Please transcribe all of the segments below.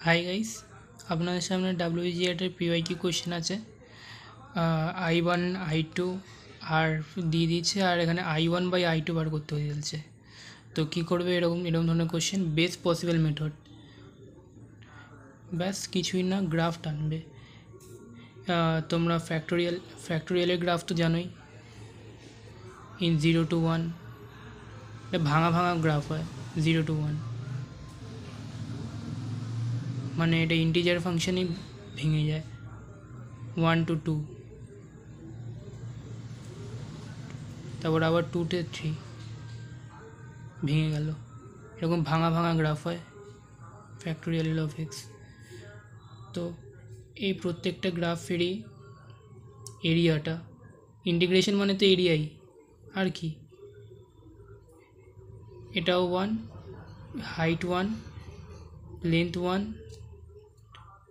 Hi guys, আপনাদের সামনে WGAটের PYQ question আছে। I1 I2 আর দিয়ে দিচ্ছে, আর এখানে I1 বাই I2 বার করতে বলছে। তো কী করবে এরকম ধরনের কোয়েশ্চেন, বেস্ট পসিবল মেথড, ব্যাস কিছুই না, গ্রাফ টানবে। তোমরা ফ্যাক্টোরিয়ালের গ্রাফ তো জানোই, ইন 0 to 1, এটা ভাঙা গ্রাফ হয়। 0 to 1 মানে এটা ইন্টিজার ফাংশনই ভেঙে যায়। 1 to 2, তারপর আবার 2 to 3 ভেঙে গেল। এরকম ভাঙা গ্রাফ হয় ফ্যাক্টোরিয়াল অফ এক্স। তো এই প্রত্যেকটা গ্রাফেরই এরিয়াটা, ইন্টিগ্রেশন মানে তো এরিয়াই, আর কি। এটাও 1, হাইট 1, লেন্থ 1,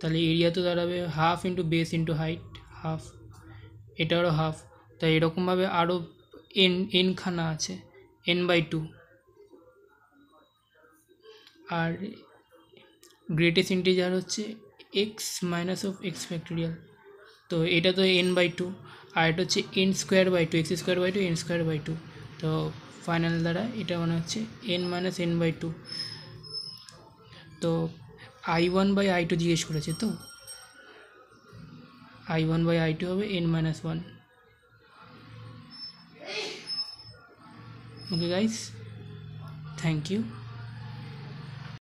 তাহলে এরিয়া তো দাঁড়াবে half into base into height, half. এটারও হাফ, তাই এরকমভাবে আরও এন খানা আছে, n/2। আর গ্রেটেস্ট ইন্টিজার হচ্ছে x minus of x factorial, তো এটা তো n/2, আর এটা হচ্ছে n²/2, x²/2 n²/2। তো ফাইনাল দ্বারা এটা মানে হচ্ছে n মাইনাস n/2। তো I1 বাই I2 জিজ্ঞেস করেছে, তো I1 বাই I2 হবে n-1। Okay guys, thank you.